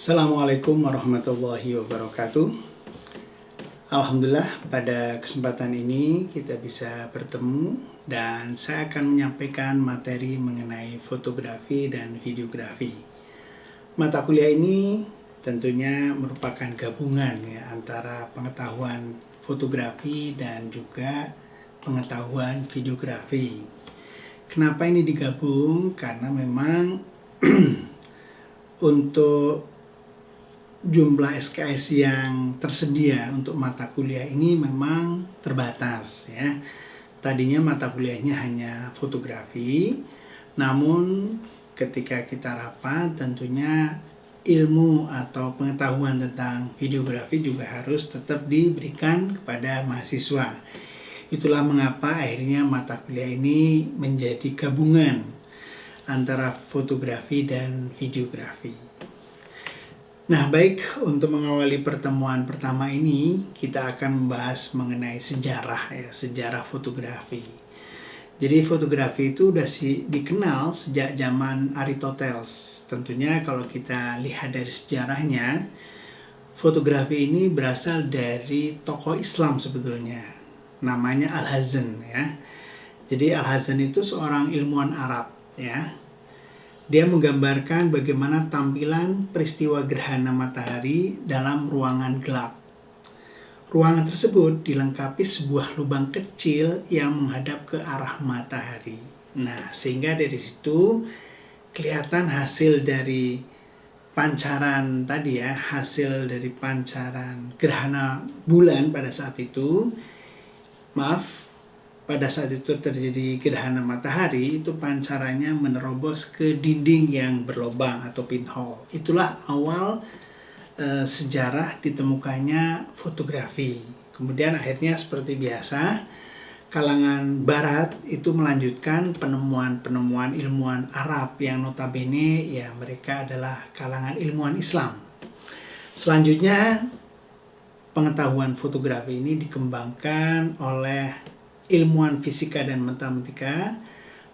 Assalamualaikum warahmatullahi wabarakatuh. Alhamdulillah pada kesempatan ini kita bisa bertemu dan saya akan menyampaikan materi mengenai fotografi dan videografi. Mata kuliah ini tentunya merupakan gabungan ya, antara pengetahuan fotografi dan juga pengetahuan videografi. Kenapa ini digabung? Karena memang untuk jumlah SKS yang tersedia untuk mata kuliah ini memang terbatas ya. Tadinya mata kuliahnya hanya fotografi, namun ketika kita rapat tentunya ilmu atau pengetahuan tentang videografi juga harus tetap diberikan kepada mahasiswa. Itulah mengapa akhirnya mata kuliah ini menjadi gabungan antara fotografi dan videografi. Nah, baik, untuk mengawali pertemuan pertama ini, kita akan membahas mengenai sejarah ya, sejarah fotografi. Jadi fotografi itu sudah dikenal sejak zaman Aristoteles. Tentunya kalau kita lihat dari sejarahnya, fotografi ini berasal dari tokoh Islam sebetulnya. Namanya Alhazen ya. Jadi Alhazen itu seorang ilmuwan Arab ya. Dia menggambarkan bagaimana tampilan peristiwa gerhana matahari dalam ruangan gelap. Ruangan tersebut dilengkapi sebuah lubang kecil yang menghadap ke arah matahari. Nah, sehingga dari situ kelihatan hasil dari pancaran tadi ya, hasil dari pancaran gerhana bulan pada saat itu. Pada saat itu terjadi gerhana matahari, itu pancarannya menerobos ke dinding yang berlubang atau pinhole. Itulah awal sejarah ditemukannya fotografi. Kemudian akhirnya seperti biasa, kalangan barat itu melanjutkan penemuan-penemuan ilmuwan Arab yang notabene ya mereka adalah kalangan ilmuwan Islam. Selanjutnya pengetahuan fotografi ini dikembangkan oleh ilmuwan fisika dan matematika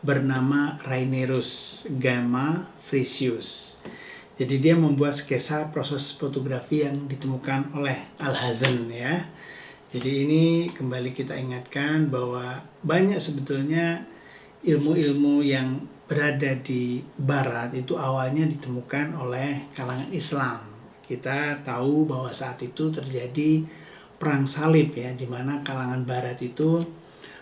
bernama Rainerus Gamma Frisius. Jadi dia membuat skesa proses fotografi yang ditemukan oleh Alhazen ya. Jadi ini kembali kita ingatkan bahwa banyak sebetulnya ilmu-ilmu yang berada di barat itu awalnya ditemukan oleh kalangan Islam. Kita tahu bahwa saat itu terjadi perang salib ya, di mana kalangan barat itu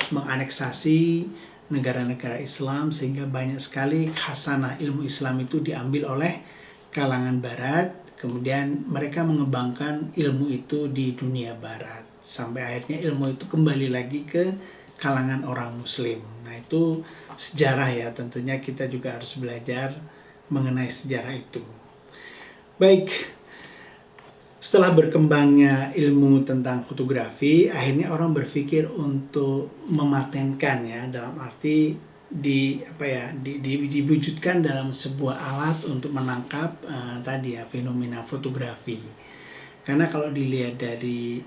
menganeksasi negara-negara Islam sehingga banyak sekali khasanah ilmu Islam itu diambil oleh kalangan barat, kemudian mereka mengembangkan ilmu itu di dunia barat sampai akhirnya ilmu itu kembali lagi ke kalangan orang muslim. Nah, itu sejarah ya, tentunya kita juga harus belajar mengenai sejarah itu. Baik, setelah berkembangnya ilmu tentang fotografi, akhirnya orang berpikir untuk mematenkan ya, dalam arti diwujudkan dalam sebuah alat untuk menangkap tadi ya fenomena fotografi. Karena kalau dilihat dari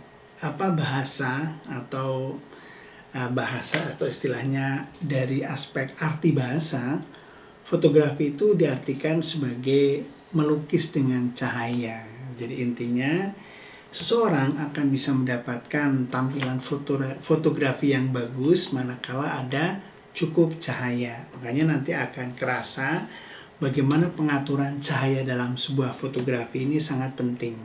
bahasa atau istilahnya dari aspek arti bahasa, fotografi itu diartikan sebagai melukis dengan cahaya. Jadi intinya seseorang akan bisa mendapatkan tampilan fotografi yang bagus manakala ada cukup cahaya. Makanya nanti akan kerasa bagaimana pengaturan cahaya dalam sebuah fotografi ini sangat penting.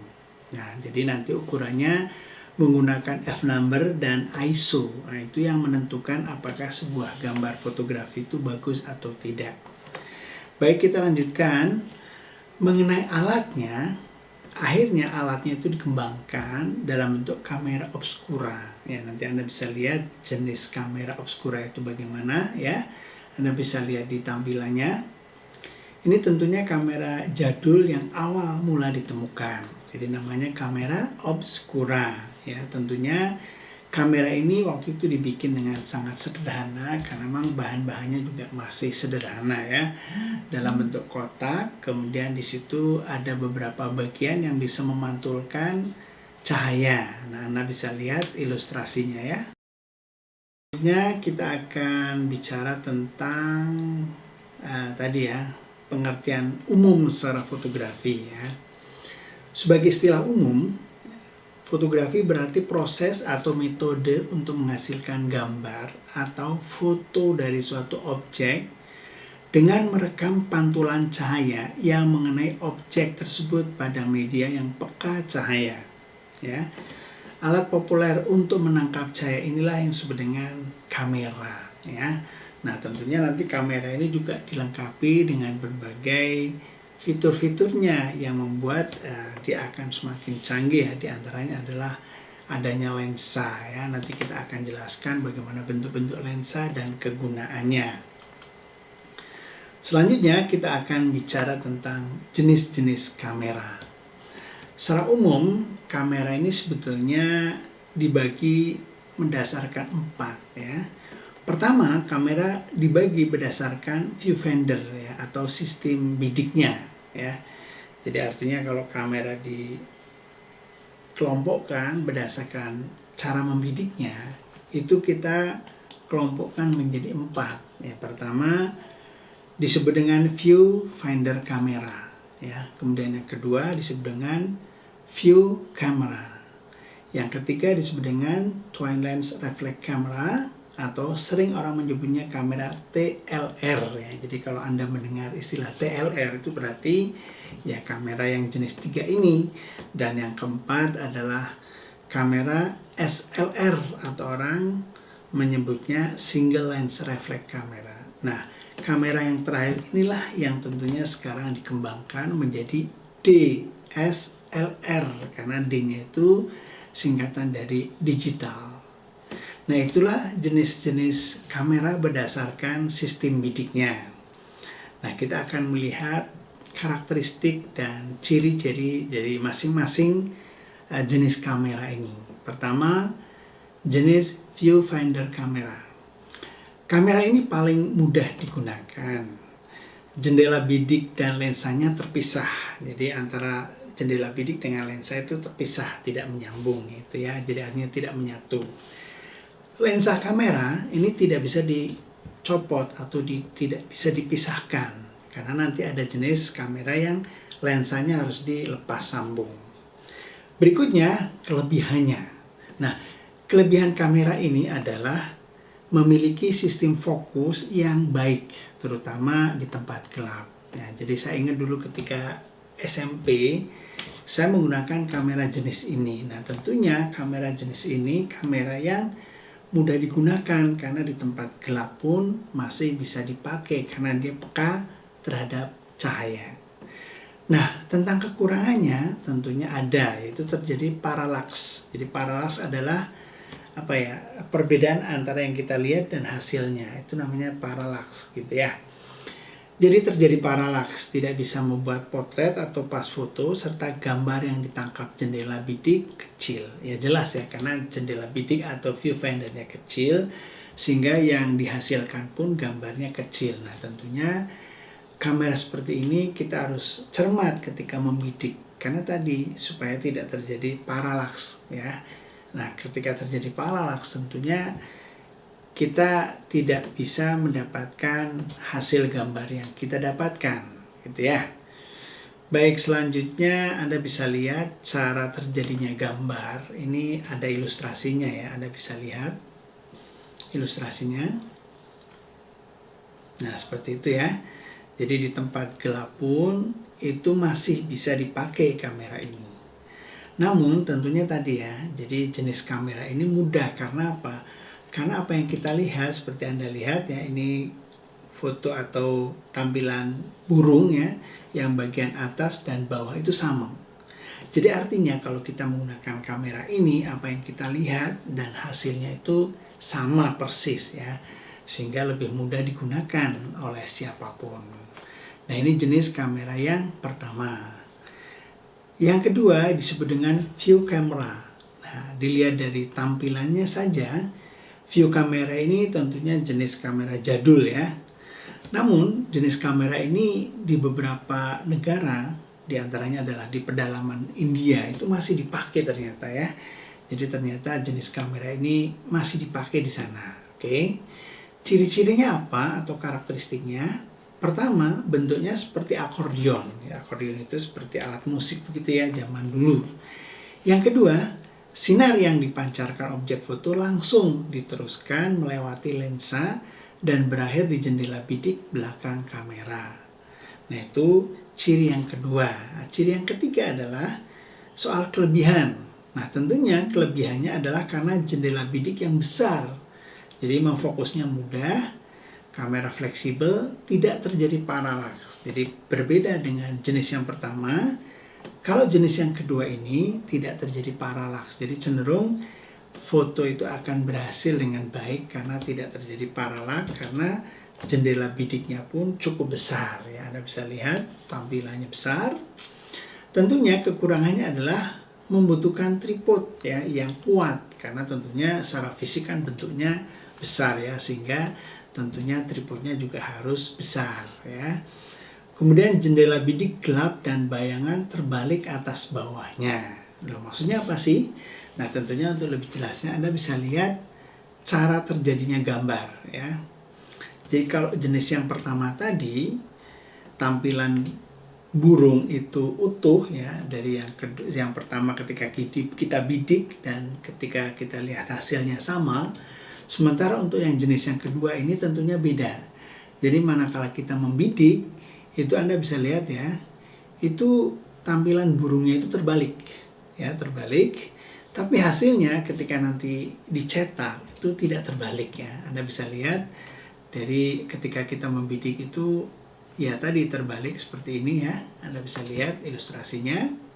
Nah, jadi nanti ukurannya menggunakan f-number dan ISO. Nah, itu yang menentukan apakah sebuah gambar fotografi itu bagus atau tidak. Baik, kita lanjutkan mengenai alatnya. Akhirnya alatnya itu dikembangkan dalam bentuk kamera obscura. Ya, nanti Anda bisa lihat jenis kamera obscura itu bagaimana ya. Anda bisa lihat di tampilannya. Ini tentunya kamera jadul yang awal mula ditemukan. Jadi namanya kamera obscura ya. Tentunya kamera ini waktu itu dibikin dengan sangat sederhana karena memang bahan-bahannya juga masih sederhana ya. Dalam bentuk kotak, kemudian di situ ada beberapa bagian yang bisa memantulkan cahaya. Nah, Anda bisa lihat ilustrasinya ya. Selanjutnya kita akan bicara tentang tadi ya, pengertian umum secara fotografi ya. Sebagai istilah umum, fotografi berarti proses atau metode untuk menghasilkan gambar atau foto dari suatu objek dengan merekam pantulan cahaya yang mengenai objek tersebut pada media yang peka cahaya. Ya. Alat populer untuk menangkap cahaya inilah yang disebut dengan kamera. Ya. Nah, tentunya nanti kamera ini juga dilengkapi dengan berbagai fitur-fiturnya yang membuat dia akan semakin canggih. Di antaranya adalah adanya lensa. Ya. Nanti kita akan jelaskan bagaimana bentuk-bentuk lensa dan kegunaannya. Selanjutnya kita akan bicara tentang jenis-jenis kamera. Secara umum, kamera ini sebetulnya dibagi berdasarkan 4 ya. Pertama, kamera dibagi berdasarkan viewfinder ya, atau sistem bidiknya ya. Jadi artinya kalau kamera dikelompokkan berdasarkan cara membidiknya, itu kita kelompokkan menjadi 4 ya. Pertama disebut dengan viewfinder kamera ya. Kemudian yang kedua disebut dengan view camera. Yang ketiga disebut dengan twin lens reflex camera, atau sering orang menyebutnya kamera TLR ya. Jadi kalau Anda mendengar istilah TLR itu berarti ya kamera yang jenis 3 ini. Dan yang keempat adalah kamera SLR, atau orang menyebutnya single lens reflex camera. Nah, kamera yang terakhir inilah yang tentunya sekarang dikembangkan menjadi DSLR, karena D-nya itu singkatan dari digital. Nah, itulah jenis-jenis kamera berdasarkan sistem bidiknya. Nah, kita akan melihat karakteristik dan ciri-ciri dari masing-masing jenis kamera ini. Pertama, jenis viewfinder kamera. Kamera ini paling mudah digunakan. Jendela bidik dan lensanya terpisah. Jadi antara jendela bidik dengan lensa itu terpisah, tidak menyambung gitu ya. Jadi artinya tidak menyatu. Lensa kamera ini tidak bisa dicopot atau tidak bisa dipisahkan, karena nanti ada jenis kamera yang lensanya harus dilepas sambung. Berikutnya kelebihannya. Nah, kelebihan kamera ini adalah memiliki sistem fokus yang baik, terutama di tempat gelap. Ya, jadi saya ingat dulu ketika SMP, saya menggunakan kamera jenis ini. Nah, tentunya kamera jenis ini kamera yang mudah digunakan, karena di tempat gelap pun masih bisa dipakai karena dia peka terhadap cahaya. Nah, tentang kekurangannya tentunya ada, yaitu terjadi paralaks. Jadi paralaks adalah perbedaan antara yang kita lihat dan hasilnya. Itu namanya paralaks gitu ya. Jadi terjadi paralaks, tidak bisa membuat potret atau pas foto, serta gambar yang ditangkap jendela bidik kecil. Ya jelas ya, karena jendela bidik atau viewfindernya kecil, sehingga yang dihasilkan pun gambarnya kecil. Nah, tentunya kamera seperti ini kita harus cermat ketika membidik, karena tadi supaya tidak terjadi paralaks ya. Nah, ketika terjadi paralaks tentunya kita tidak bisa mendapatkan hasil gambar yang kita dapatkan, gitu ya. Baik, selanjutnya Anda bisa lihat cara terjadinya gambar. Ini ada ilustrasinya ya, Anda bisa lihat ilustrasinya. Nah, seperti itu ya. Jadi di tempat gelap pun itu masih bisa dipakai kamera ini. Namun tentunya tadi ya, jadi jenis kamera ini mudah karena apa? Karena apa yang kita lihat, seperti Anda lihat ya, ini foto atau tampilan burung ya, yang bagian atas dan bawah itu sama. Jadi artinya kalau kita menggunakan kamera ini, apa yang kita lihat dan hasilnya itu sama persis ya, sehingga lebih mudah digunakan oleh siapapun. Nah, ini jenis kamera yang pertama. Yang kedua disebut dengan view camera. Nah, dilihat dari tampilannya saja, view kamera ini tentunya jenis kamera jadul ya. Namun jenis kamera ini di beberapa negara, diantaranya adalah di pedalaman India, itu masih dipakai ternyata ya. Jadi ternyata jenis kamera ini masih dipakai di sana. Oke. Ciri-cirinya apa atau karakteristiknya? Pertama, bentuknya seperti akordeon. Ya, akordeon itu seperti alat musik begitu ya, zaman dulu. Yang kedua, sinar yang dipancarkan objek foto langsung diteruskan melewati lensa dan berakhir di jendela bidik belakang kamera. Nah, itu ciri yang kedua. Nah, ciri yang ketiga adalah soal kelebihan. Nah, tentunya kelebihannya adalah karena jendela bidik yang besar. Jadi memfokusnya mudah, kamera fleksibel, tidak terjadi paralaks. Jadi berbeda dengan jenis yang pertama, kalau jenis yang kedua ini tidak terjadi paralaks. Jadi cenderung foto itu akan berhasil dengan baik karena tidak terjadi paralaks, karena jendela bidiknya pun cukup besar ya. Anda bisa lihat tampilannya besar. Tentunya kekurangannya adalah membutuhkan tripod ya yang kuat, karena tentunya secara fisik kan bentuknya besar ya, sehingga tentunya tripodnya juga harus besar ya. Kemudian jendela bidik gelap dan bayangan terbalik atas bawahnya. Loh, maksudnya apa sih? Nah, tentunya untuk lebih jelasnya Anda bisa lihat cara terjadinya gambar ya. Jadi kalau jenis yang pertama tadi, tampilan burung itu utuh ya, dari yang pertama ketika kita bidik dan ketika kita lihat hasilnya sama. Sementara untuk yang jenis yang kedua ini tentunya beda. Jadi manakala kita membidik, itu Anda bisa lihat ya, itu tampilan burungnya itu terbalik ya, terbalik. Tapi hasilnya ketika nanti dicetak itu tidak terbalik ya. Anda bisa lihat dari ketika kita membidik itu ya tadi terbalik seperti ini ya. Anda bisa lihat ilustrasinya.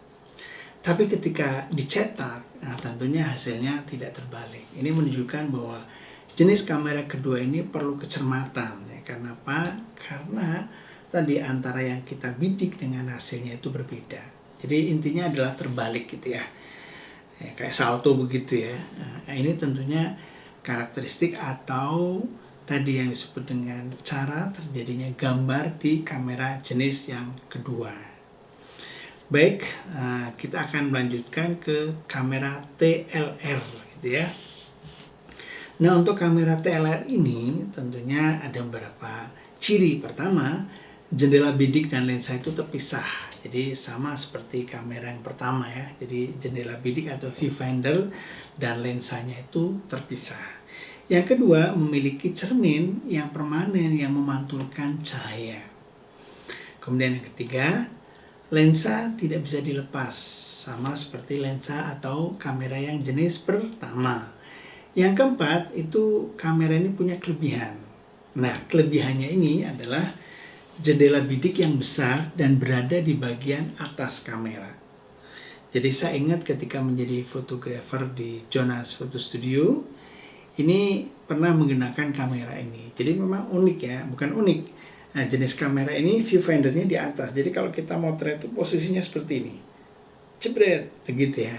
Tapi ketika dicetak, nah tentunya hasilnya tidak terbalik. Ini menunjukkan bahwa jenis kamera kedua ini perlu kecermatan ya. Karena apa? Karena tadi antara yang kita bidik dengan hasilnya itu berbeda. Jadi intinya adalah terbalik gitu ya. Kayak salto begitu ya. Nah, ini tentunya karakteristik atau tadi yang disebut dengan cara terjadinya gambar di kamera jenis yang kedua. Baik, kita akan melanjutkan ke kamera TLR gitu ya. Nah, untuk kamera TLR ini tentunya ada beberapa ciri. Pertama, jendela bidik dan lensa itu terpisah. Jadi sama seperti kamera yang pertama ya. Jadi jendela bidik atau viewfinder dan lensanya itu terpisah. Yang kedua, memiliki cermin yang permanen yang memantulkan cahaya. Kemudian yang ketiga, lensa tidak bisa dilepas, sama seperti lensa atau kamera yang jenis pertama. Yang keempat, itu kamera ini punya kelebihan. Nah, kelebihannya ini adalah jendela bidik yang besar dan berada di bagian atas kamera. Jadi saya ingat ketika menjadi fotografer di Jonas Photo Studio, ini pernah menggunakan kamera ini. Jadi memang unik ya, bukan unik. Nah, jenis kamera ini viewfindernya di atas. Jadi kalau kita motret itu posisinya seperti ini. Jebret, begitu ya.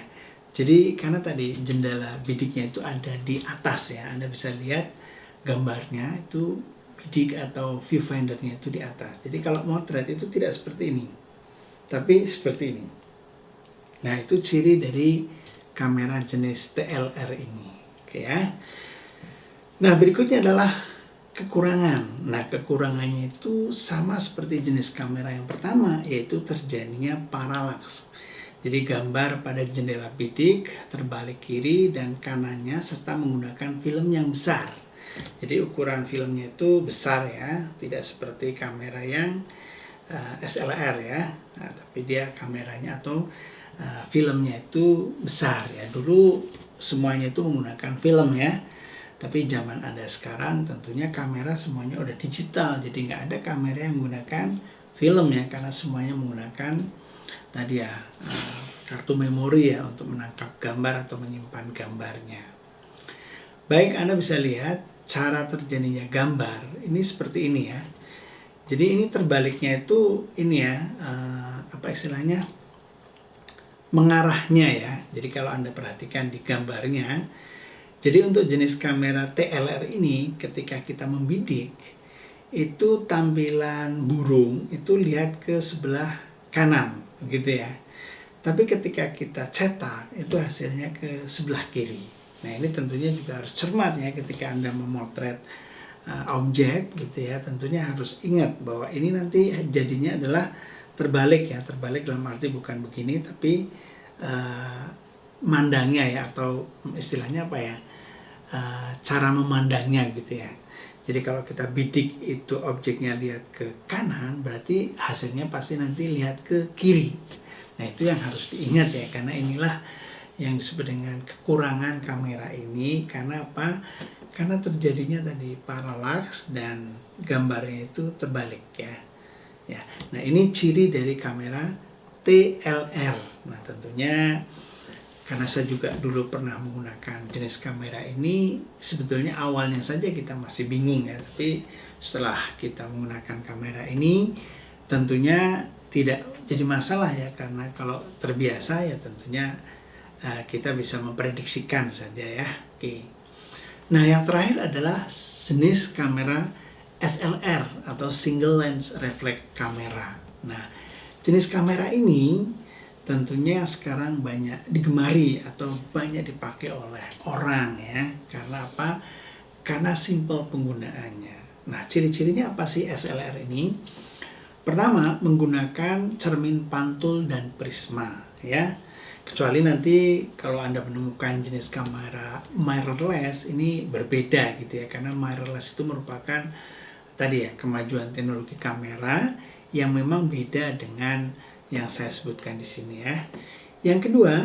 Jadi karena tadi jendela bidiknya itu ada di atas ya. Anda bisa lihat gambarnya itu bidik atau viewfindernya itu di atas. Jadi kalau motret itu tidak seperti ini. Tapi seperti ini. Nah, itu ciri dari kamera jenis TLR ini. Oke ya. Nah, berikutnya adalah kekurangan. Nah, kekurangannya itu sama seperti jenis kamera yang pertama, yaitu terjadinya paralaks. Jadi gambar pada jendela bidik terbalik kiri dan kanannya serta menggunakan film yang besar. Jadi ukuran filmnya itu besar ya, tidak seperti kamera yang SLR ya. Nah, tapi dia kameranya atau filmnya itu besar ya. Dulu semuanya itu menggunakan film ya. Tapi zaman Anda sekarang tentunya kamera semuanya udah digital, jadi nggak ada kamera yang menggunakan film ya, karena semuanya menggunakan tadi ya kartu memori ya untuk menangkap gambar atau menyimpan gambarnya. Baik, Anda bisa lihat cara terjadinya gambar ini seperti ini ya. Jadi ini terbaliknya itu ini ya, apa istilahnya, mengarahnya ya. Jadi kalau Anda perhatikan di gambarnya, jadi untuk jenis kamera TLR ini ketika kita membidik itu tampilan burung itu lihat ke sebelah kanan gitu ya. Tapi ketika kita cetak itu hasilnya ke sebelah kiri. Nah, ini tentunya juga harus cermat ya ketika Anda memotret objek gitu ya, tentunya harus ingat bahwa ini nanti jadinya adalah terbalik ya. Terbalik dalam arti bukan begini, tapi mandangnya ya, atau istilahnya apa ya, cara memandangnya gitu ya. Jadi kalau kita bidik itu objeknya lihat ke kanan, berarti hasilnya pasti nanti lihat ke kiri. Nah itu yang harus diingat ya, karena inilah yang disebut dengan kekurangan kamera ini. Karena apa? Karena terjadinya tadi paralaks dan gambarnya itu terbalik ya. Nah ini ciri dari kamera TLR. Nah tentunya karena saya juga dulu pernah menggunakan jenis kamera ini, sebetulnya awalnya saja kita masih bingung ya, tapi setelah kita menggunakan kamera ini tentunya tidak jadi masalah ya, karena kalau terbiasa ya tentunya kita bisa memprediksikan saja ya. Oke. Nah yang terakhir adalah jenis kamera SLR atau single lens reflex camera. Nah jenis kamera ini tentunya sekarang banyak digemari atau banyak dipakai oleh orang ya. Karena apa? Karena simpel penggunaannya. Nah, ciri-cirinya apa sih SLR ini? Pertama, menggunakan cermin pantul dan prisma ya. Kecuali nanti kalau Anda menemukan jenis kamera mirrorless ini berbeda gitu ya. Karena mirrorless itu merupakan tadi ya kemajuan teknologi kamera yang memang beda dengan yang saya sebutkan di sini ya. Yang kedua,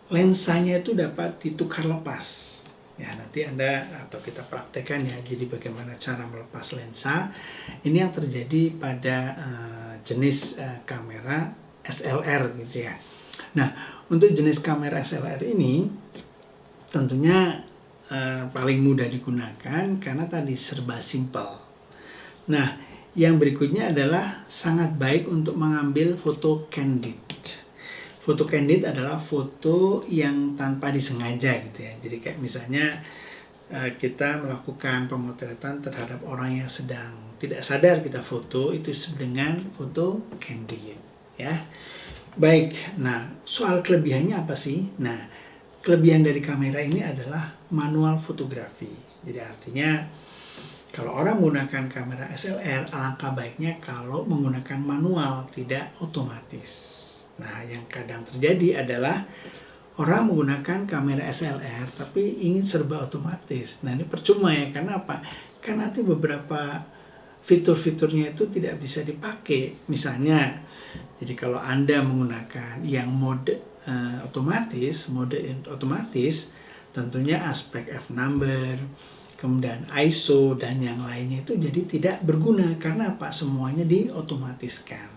lensanya itu dapat ditukar lepas. Ya, nanti Anda atau kita praktekkan ya. Jadi bagaimana cara melepas lensa. Ini yang terjadi pada jenis kamera SLR gitu ya. Nah, untuk jenis kamera SLR ini tentunya paling mudah digunakan karena tadi serba simple. Nah, yang berikutnya adalah sangat baik untuk mengambil foto candid. Foto candid adalah foto yang tanpa disengaja gitu ya. Jadi kayak misalnya kita melakukan pemotretan terhadap orang yang sedang tidak sadar kita foto, itu dengan foto candid ya. Baik, nah soal kelebihannya apa sih? Nah, kelebihan dari kamera ini adalah manual fotografi. Jadi artinya kalau orang menggunakan kamera SLR, alangkah baiknya kalau menggunakan manual, tidak otomatis. Nah, yang kadang terjadi adalah orang menggunakan kamera SLR tapi ingin serba otomatis. Nah, ini percuma ya, karena apa? Karena nanti beberapa fitur-fiturnya itu tidak bisa dipakai. Misalnya, jadi kalau Anda menggunakan yang mode otomatis, tentunya aspek f-number, kemudian ISO dan yang lainnya itu jadi tidak berguna karena apa? Semuanya diotomatiskan.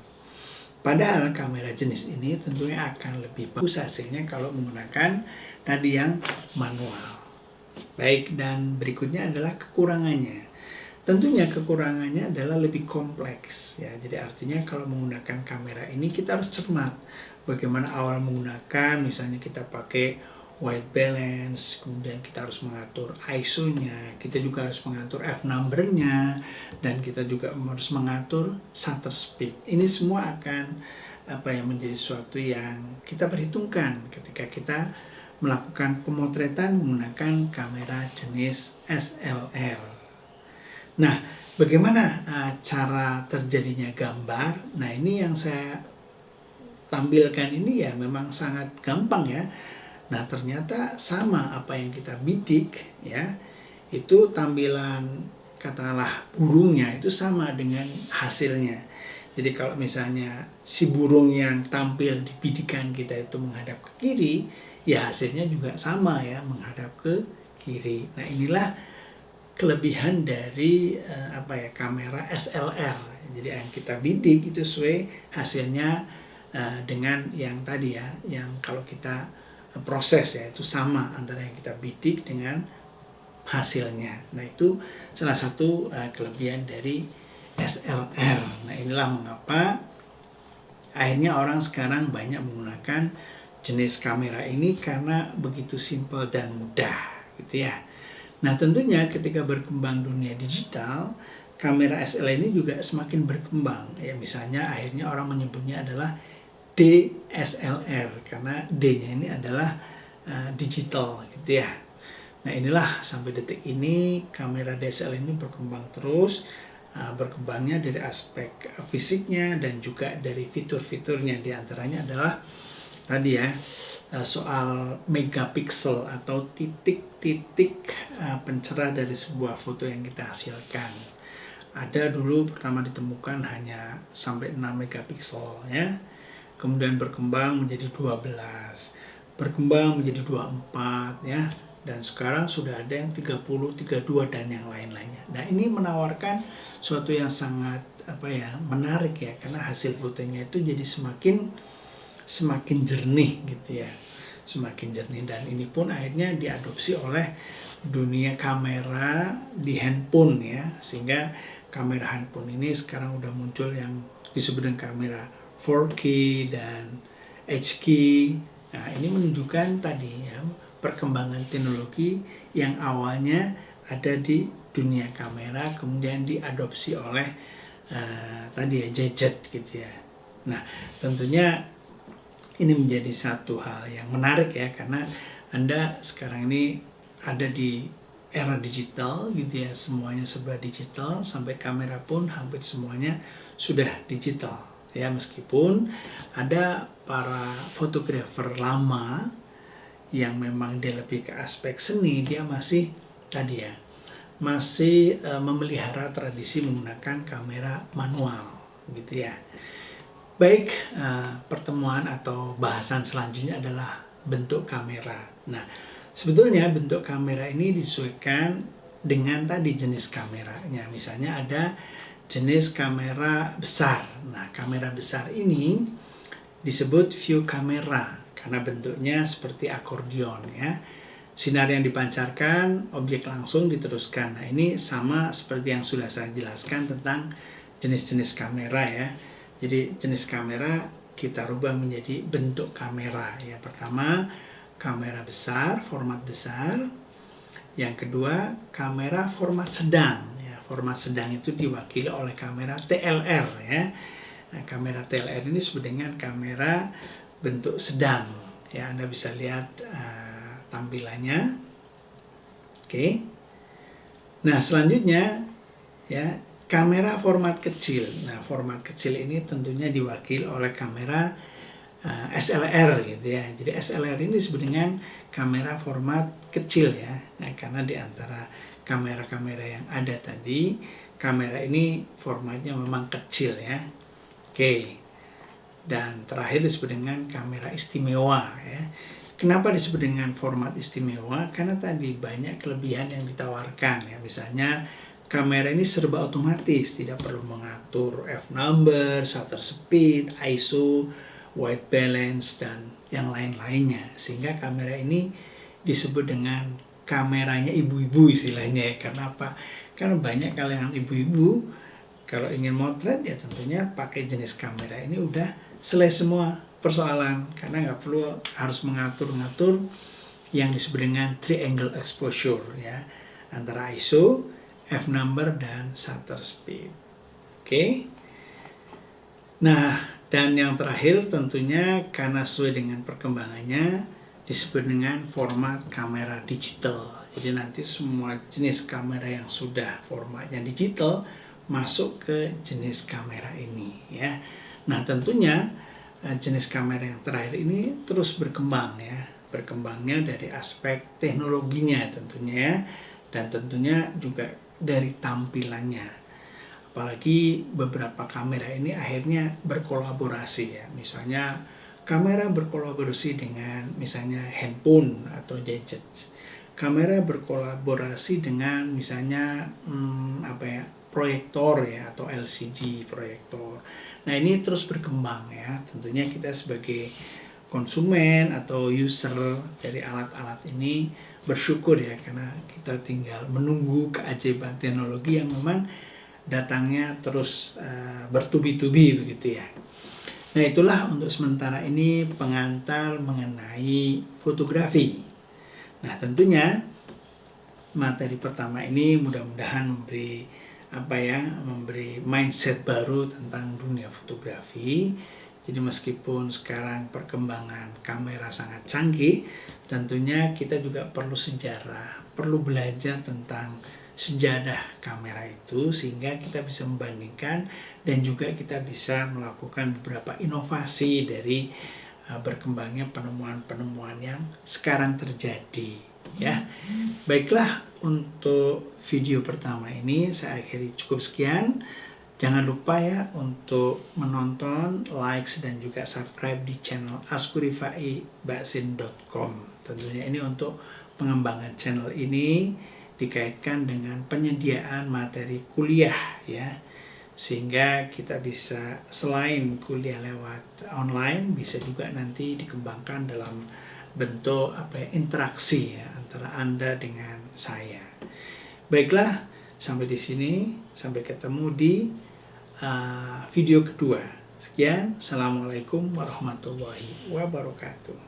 Padahal kamera jenis ini tentunya akan lebih bagus hasilnya kalau menggunakan tadi yang manual. Baik, dan berikutnya adalah kekurangannya. Tentunya kekurangannya adalah lebih kompleks ya. Jadi artinya kalau menggunakan kamera ini kita harus cermat bagaimana awal menggunakan, misalnya kita pakai white balance, kemudian kita harus mengatur ISO-nya, kita juga harus mengatur f-number-nya, dan kita juga harus mengatur shutter speed. Ini semua akan menjadi sesuatu yang kita perhitungkan ketika kita melakukan pemotretan menggunakan kamera jenis SLR. Nah, bagaimana cara terjadinya gambar? Nah, ini yang saya tampilkan ini ya memang sangat gampang ya. Nah, ternyata sama apa yang kita bidik ya, itu tampilan katakanlah burungnya itu sama dengan hasilnya. Jadi kalau misalnya si burung yang tampil di bidikan kita itu menghadap ke kiri, ya hasilnya juga sama ya, menghadap ke kiri. Nah, inilah kelebihan dari kamera SLR. Jadi yang kita bidik itu sesuai hasilnya dengan yang tadi ya, yang kalau kita proses ya itu sama antara yang kita bidik dengan hasilnya. Nah, itu salah satu kelebihan dari SLR. Nah, inilah mengapa akhirnya orang sekarang banyak menggunakan jenis kamera ini karena begitu simpel dan mudah gitu ya. Nah, tentunya ketika berkembang dunia digital, kamera SLR ini juga semakin berkembang ya. Misalnya akhirnya orang menyebutnya adalah DSLR karena D-nya ini adalah digital gitu ya. Nah inilah sampai detik ini kamera DSLR ini berkembang terus, berkembangnya dari aspek fisiknya dan juga dari fitur-fiturnya. Di antaranya adalah tadi ya, soal megapiksel atau titik-titik pencerah dari sebuah foto yang kita hasilkan. Ada dulu pertama ditemukan hanya sampai 6 megapiksel ya. Kemudian berkembang menjadi 12, berkembang menjadi 24 ya. Dan sekarang sudah ada yang 30, 32 dan yang lain-lainnya. Nah, ini menawarkan suatu yang sangat menarik ya, karena hasil fotonya itu jadi semakin jernih gitu ya. Semakin jernih, dan ini pun akhirnya diadopsi oleh dunia kamera di handphone ya, sehingga kamera handphone ini sekarang udah muncul yang disebut dengan kamera 4K dan HQ. Nah, ini menunjukkan tadi ya, perkembangan teknologi yang awalnya ada di dunia kamera kemudian diadopsi oleh tadi ya, gadget gitu ya. Nah, tentunya ini menjadi satu hal yang menarik ya, karena Anda sekarang ini ada di era digital gitu ya, semuanya serba digital, sampai kamera pun hampir semuanya sudah digital ya. Meskipun ada para fotografer lama yang memang dia lebih ke aspek seni, dia masih tadi ya, masih memelihara tradisi menggunakan kamera manual gitu ya. Baik, pertemuan atau bahasan selanjutnya adalah bentuk kamera. Nah, sebetulnya bentuk kamera ini disesuaikan dengan tadi jenis kameranya. Misalnya ada jenis kamera besar. Nah, kamera besar ini disebut view kamera karena bentuknya seperti akordeon ya. Sinar yang dipancarkan, objek langsung diteruskan. Nah, ini sama seperti yang sudah saya jelaskan tentang jenis-jenis kamera ya. Jadi jenis kamera kita rubah menjadi bentuk kamera ya. Pertama, kamera besar, format besar. Yang kedua, kamera format sedang ya. Format sedang itu diwakili oleh kamera TLR ya. Nah, kamera TLR ini disebut dengan kamera bentuk sedang ya. Anda bisa lihat tampilannya. Oke. Nah, selanjutnya ya, kamera format kecil. Nah, format kecil ini tentunya diwakili oleh kamera SLR gitu ya. Jadi SLR ini disebut dengan kamera format kecil ya. Nah, karena di antara kamera-kamera yang ada tadi, kamera ini formatnya memang kecil ya. Oke. Dan terakhir disebut dengan kamera istimewa ya. Kenapa disebut dengan format istimewa? Karena tadi banyak kelebihan yang ditawarkan ya. Misalnya kamera ini serba otomatis, tidak perlu mengatur f-number, shutter speed, ISO, white balance, dan yang lain-lainnya. Sehingga kamera ini disebut dengan kameranya ibu-ibu istilahnya ya. Karena apa? Karena banyak kalangan ibu-ibu kalau ingin motret ya tentunya pakai jenis kamera ini udah selesai semua persoalan, karena nggak perlu harus mengatur-ngatur yang disebut dengan triangle exposure ya, antara ISO, f-number, dan shutter speed. Oke. Nah, dan yang terakhir tentunya karena sesuai dengan perkembangannya disebut dengan format kamera digital. Jadi nanti semua jenis kamera yang sudah formatnya digital masuk ke jenis kamera ini ya. Nah, tentunya jenis kamera yang terakhir ini terus berkembang ya. Berkembangnya dari aspek teknologinya tentunya, dan tentunya juga dari tampilannya. Apalagi beberapa kamera ini akhirnya berkolaborasi ya. Misalnya kamera berkolaborasi dengan misalnya handphone atau gadget. Kamera berkolaborasi dengan misalnya proyektor ya, atau LCD proyektor. Nah, ini terus berkembang ya. Tentunya kita sebagai konsumen atau user dari alat-alat ini bersyukur ya, karena kita tinggal menunggu keajaiban teknologi yang memang datangnya terus bertubi-tubi begitu ya. Nah, itulah untuk sementara ini pengantar mengenai fotografi. Nah, tentunya materi pertama ini mudah-mudahan memberi mindset baru tentang dunia fotografi. Jadi meskipun sekarang perkembangan kamera sangat canggih, tentunya kita juga perlu sejarah, perlu belajar tentang sejarah kamera itu sehingga kita bisa membandingkan dan juga kita bisa melakukan beberapa inovasi dari berkembangnya penemuan-penemuan yang sekarang terjadi, ya. Baiklah, untuk video pertama ini saya akhiri cukup sekian. Jangan lupa ya untuk menonton, likes, dan juga subscribe di channel askurifai.com. Tentunya ini untuk pengembangan channel ini dikaitkan dengan penyediaan materi kuliah ya. Sehingga kita bisa selain kuliah lewat online, bisa juga nanti dikembangkan dalam bentuk interaksi ya, antara Anda dengan saya. Baiklah, sampai di sini, sampai ketemu di video kedua. Sekian, Assalamualaikum warahmatullahi wabarakatuh.